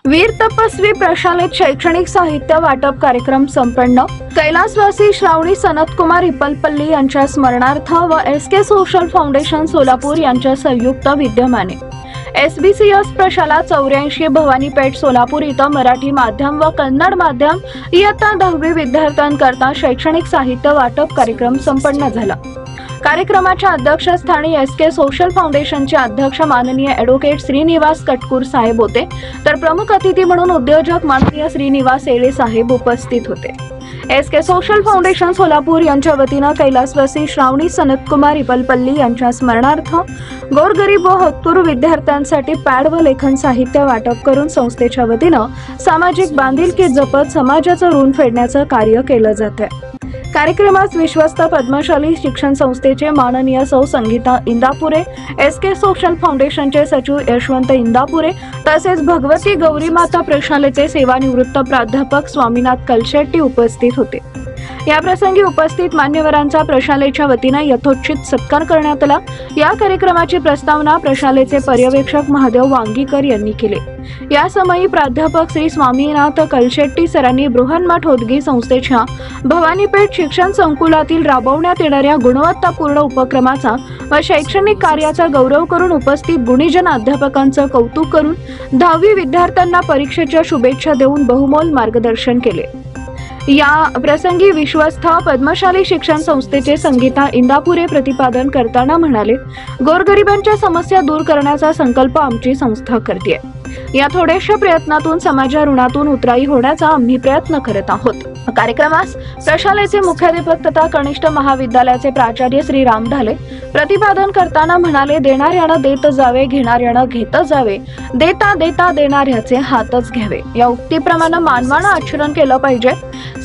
वीर तपस्वी प्रशालेत शैक्षणिक साहित्य वाटप कार्यक्रम संपन्न। कैलासवासी श्रावणी सनतकुमार इपलपल्ली यांच्या स्मरणार्थ व एसके सोशल फाउंडेशन सोलापूर यांच्या संयुक्त विद्यमाने SBCS प्रशाला 84 भवानीपेठ सोलापूर इथं मराठी माध्यम व कन्नड माध्यम इयत्ता 10वी विद्यार्थ्यांकरता शैक्षणिक साहित्य वाटप कार्यक्रम संपन्न झाला। कार्यक्रमाच्या अध्यक्षस्थानी एसके सोशल फाउंडेशनचे अध्यक्ष माननीय ॲडव्होकेट श्रीनिवास कटकूर साहेब होते, तर प्रमुख अतिथी म्हणून उद्योजक माननीय श्रीनिवास येळे साहेब उपस्थित होते। एसके सोशल फाउंडेशन सोलापूर यांच्या वतीने कैलासवासी श्रावणी सनतकुमार इपलपल्ली यांच्या स्मरणार्थ गोरगरीब व होतकरू विद्यार्थ्यांसाठी पॅड व लेखन साहित्य वाटप करून संस्थेच्या वतीने सामाजिक बांधिलकी जपत समाजाचं ऋण फेडण्याचं कार्य केलं जाते। कार्यक्रमात विश्वस्त पद्मशाली शिक्षण संस्थेचे माननीय सौ संगीता इंदापुरे, एसके सोशल फाउंडेशनचे सचिव यशवंत इंदापुरे तसेच भगवती गौरी माता प्रशालेचे सेवानिवृत्त प्राध्यापक स्वामीनाथ कलशेट्टी उपस्थित होते। या प्रसंगी उपस्थित मान्यवरांचा प्रशालेच्या वतीने यथोचित सत्कार करण्यात आला। या कार्यक्रमाची प्रस्तावना प्रशालेचे पर्यवेक्षक महादेव वांगीकर यांनी केले। या समयी प्राध्यापक श्री स्वामीनाथ कलशेट्टी सरांनी बृहन्मठ होदगी संस्थेच्या भवानीपेठ शिक्षण संकुलातील राबवण्यात येणाऱ्या गुणवत्तापूर्ण उपक्रमाचा व शैक्षणिक कार्याचा गौरव करून उपस्थित गुणीजन अध्यापकांचं कौतुक करून 10वी विद्यार्थ्यांना परीक्षेच्या शुभेच्छा देऊन बहुमोल मार्गदर्शन केले। या प्रसंगी विश्वस्त पद्मशाली शिक्षण संस्थेचे संगीता इंदापुरे प्रतिपादन करताना म्हणाले, गोरगरिबांच्या समस्या दूर करण्याचा संकल्प आमची संस्था करते। या थोड्याशा प्रयत्नातून समाजा ऋणातून उतराई होण्याचा आम्ही प्रयत्न करत आहोत। कार्यक्रमास प्रशालेचे मुख्याध्यापक तथा कनिष्ठ महाविद्यालयाचे प्राचार्य श्री राम ढाले प्रतिपादन करताना म्हणाले, देणाऱ्यानं देत जावे, घेणाऱ्यानं घेत जावे, देता देता देणाऱ्याचे हातच घ्यावे। या उक्तीप्रमाणे मानवानं आचरण केलं पाहिजे।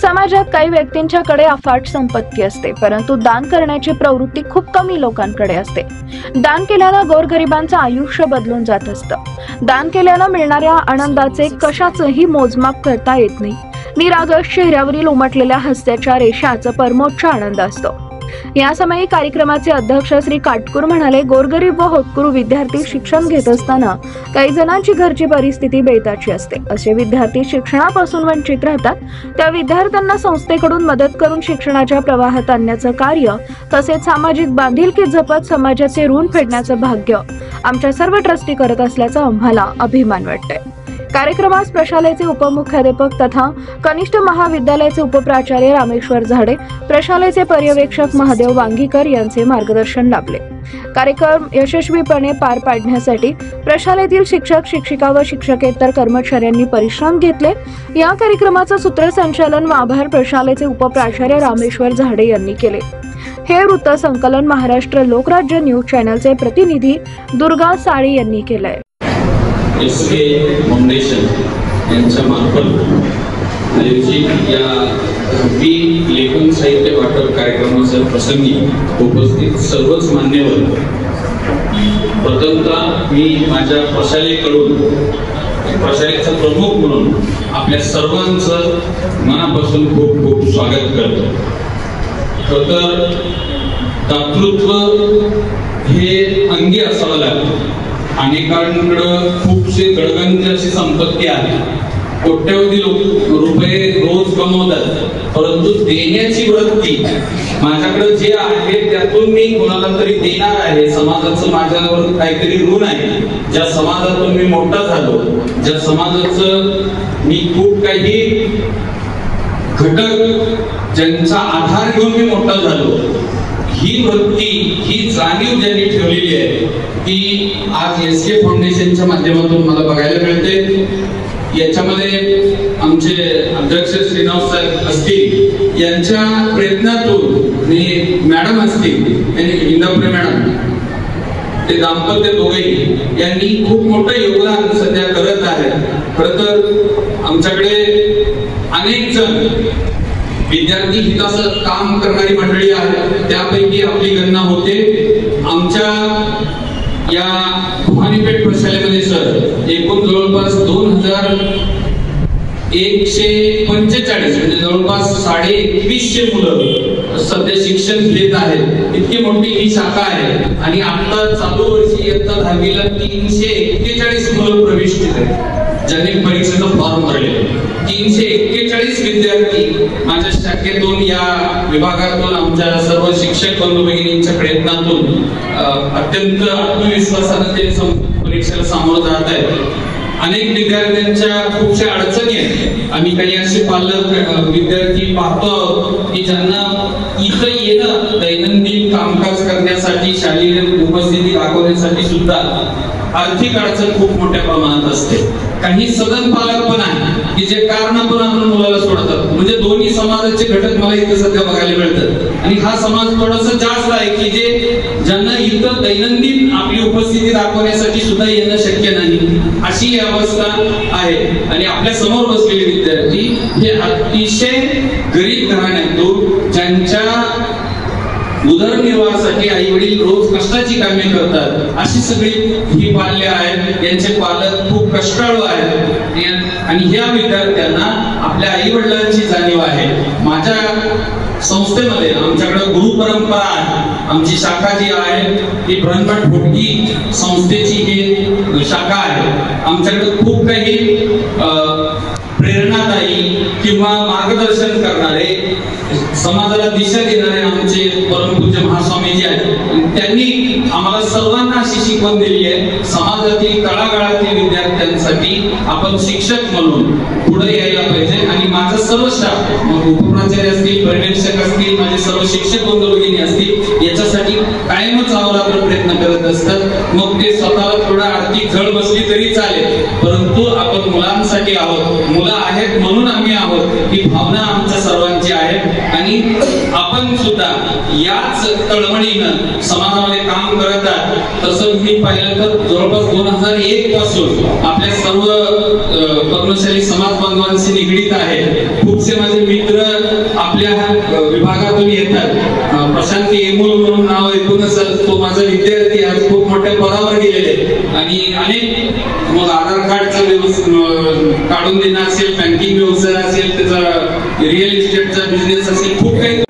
समाजात काही व्यक्तींच्याकडे अफाट संपत्ती असते, परंतु दान करण्याची प्रवृत्ती खूप कमी लोकांकडे असते। दान केल्यानं गोरगरिबांचं आयुष्य बदलून जात असतं। दान केल्यानं मिळणाऱ्या आनंदाचे कशाचंही मोजमाप करता येत नाही। निरागस चेहऱ्यावरील उमटलेल्या हास्याच्या रेषाचा परमोच्च आनंद असतो। या समयी कार्यक्रमाचे अध्यक्ष श्री काटकूर म्हणाले, गोरगरीब व होतकरू विद्यार्थी शिक्षण घेत असताना काही जणांची घरची परिस्थिती बेताची असते। असे विद्यार्थी शिक्षणापासून वंचित राहतात। त्या विद्यार्थ्यांना संस्थेकडून मदत करून शिक्षणाच्या प्रवाहात आणण्याचं कार्य तसेच सामाजिक बांधिलकी जपत समाजाचे ऋण फेडण्याचं भाग्य आमच्या सर्व ट्रस्टी करत असल्याचा आम्हाला अभिमान वाटतोय। कार्यक्रमास प्रशालेचे उपमुख्याध्यापक तथा कनिष्ठ महाविद्यालयाचे उपप्राचार्य रामेश्वर झाडे, प्रशालेचे पर्यवेक्षक महादेव वांगीकर यांचे मार्गदर्शन लाभले। कार्यक्रम यशस्वीपणे पार पाडण्यासाठी प्रशालेतील शिक्षक, शिक्षिका व शिक्षकेतर कर्मचाऱ्यांनी परिश्रम घेतले। या कार्यक्रमाचं सूत्रसंचालन व आभार प्रशालेचे उपप्राचार्य रामेश्वर झाडे यांनी केले। हे वृत्त संकलन महाराष्ट्र लोकराज्य न्यूज चॅनलचे प्रतिनिधी दुर्गा साळी यांनी केलंय। एसके फाउंडेशन यांच्या मार्फत आयोजित या लेखन साहित्य वाटप कार्यक्रमाच्या प्रसंगी उपस्थित सर्वच मान्यवर, प्रथमतः मी माझ्या प्रशालेकडून प्रशालेचा प्रमुख म्हणून आपल्या सर्वांचं मनापासून खूप खूप स्वागत करतो। तर दातृत्व हे अंगी असावं लागतं। अनेकांकडे खूपशी गडगंज अशी संपत्ती आहे, कोट्यवधी रुपये रोज कमवतात, परंतु देण्याची वृत्ती माझ्याकडे जे आहे त्यातून मी कोणाला तरी देणार आहे। समाजाचं माझ्यावर काहीतरी ऋण आहे। ज्या समाजातून मी मोठा झालो, ज्या समाजाचं मी खूप काही घटक ज्यांचा आधार घेऊन मी मोठा झालो, ही वृत्ती, ही जाणीव ज्यांनी ठेवलेली आहे ती आज एसके फाउंडेशनच्या माध्यमातून मला बघायला मिळते। याच्यामध्ये आमचे अध्यक्ष श्रीनिवास साहेब असतील, यांच्या प्रयत्नातून आणि मॅडम असतील इंदापुरे मॅडम, ते दाम्पत्य दोघेही यांनी खूप मोठं योगदान सध्या करत आहेत। खरं तर आमच्याकडे अनेक जण विद्यार्थी हिताचं काम करणारी मंडळी आहे, त्यापैकी आपली गणना होते। आमच्या या भवानीपेठ प्रशालेमध्ये सर एकूण जवळपास 2145 म्हणजे जवळपास 2150 मुलं सध्या शिक्षण घेत आहेत। इतकी मोठी ही शाखा आहे आणि आता चालू वर्षी इयत्ता 10वीला 341 मुलं प्रवेश केले आहेत। ज्यांनी परीक्षेचं फॉर्म भरले. 341 विद्यार्थी माझ्या शाखेतून या विभागातून आमच्या सर्व शिक्षक बंधू भगिनींच्या प्रयत्नातून अत्यंत आत्मविश्वासाने ते परीक्षेला सामोरं जात आहेत. अनेक विद्यार्थ्यांच्या खूपशा अडचणी आहेत. आम्ही काही असे पालक विद्यार्थी पाहतो की ज्यांना इथं येणं दैनंदिन कामकाज करण्यासाठी शारीरिक उपस्थिती दाखवण्यासाठी सुद्धा आर्थिक अडचण खूप मोठ्या प्रमाणात असते. काही सदन पालक पण आहे की जे कारण पण आपण मुलाला सोडतात. म्हणजे दोन्ही समाजाचे घटक मला इथे सध्या बघायला मिळतात. आणि हा समाज थोडासा जास्त आहे की जे ज्यांना इथं दैनंदिन आपली उपस्थिती दाखवण्यासाठी सुद्धा येणं शक्य नाही, अशी अवस्था आहे. आणि आपल्या समोर बसलेले विद्यार्थी हे अतिशय गरीब घराण्यातून ज्यांच्या उदरनिर्वाहासाठी आई वडील रोज कष्टाची कामे करतात अशी सगळी ही बाल्य आहेत. यांचे पालक खूप कष्टाळू आहेत आणि ह्या विद्यार्थ्यांना आपल्या आई वडिलांची जाणीव आहे. माझ्या संस्थेमध्ये आमच्याकडे गुरु परंपरा आहे. आमची शाखा जी आहे ती ब्रह्मट भोटकी संस्थेची ही शाखा आहे. आमच्याकडे खूप काही प्रेरणादायी किंवा मार्गदर्शन करणारे, समाजाला दिशा देणारे आमचे परमपूज्य महास्वामीजी आहेत. त्यांनी आम्हाला सर्वांना अशी शिकवण दिली आहे, समाजातील तळागाळातील विद्यार्थ्यांसाठी आपण शिक्षक म्हणून पुढे यायला पाहिजे. आणि माझा सर्व स्टाफ, मग उपप्राचार्य असतील, पर्यवेक्षक असतील, माझे सर्व शिक्षक बंधू भगिनी असतील, याच्यासाठी कायमच अहोरात्र प्रयत्न करत असतात. मग ते स्वतःला थोडा आर्थिक झळ बसली तरी चालेल, परंतु आपण मुलांसाठी आहोत, मुलं आहेत म्हणून आम्ही आहोत, ही भावना आमच्या सर्वांची आहे. आणि आपण सुद्धा याच तळमळीनं समाजामध्ये काम करत आहात. तसं मी पाहिलं तर जवळपास 2001 पासून आपल्या सर्व पद्मशाली समाज बांधवांशी निगडीत आहे. खूपसे माझे मित्र आपल्या विभागातून येतात. प्रशांत येमूल म्हणून नाव ऐकूनच तो माझा विद्यार्थी आज खूप मोठ्या पदावर गेलेले. आणि अनेक मग आधार कार्डचं काढून देणं असेल, बँकिंग व्यवसाय असेल, त्याचा रिअल इस्टेटचा बिझनेस असेल, खूप काही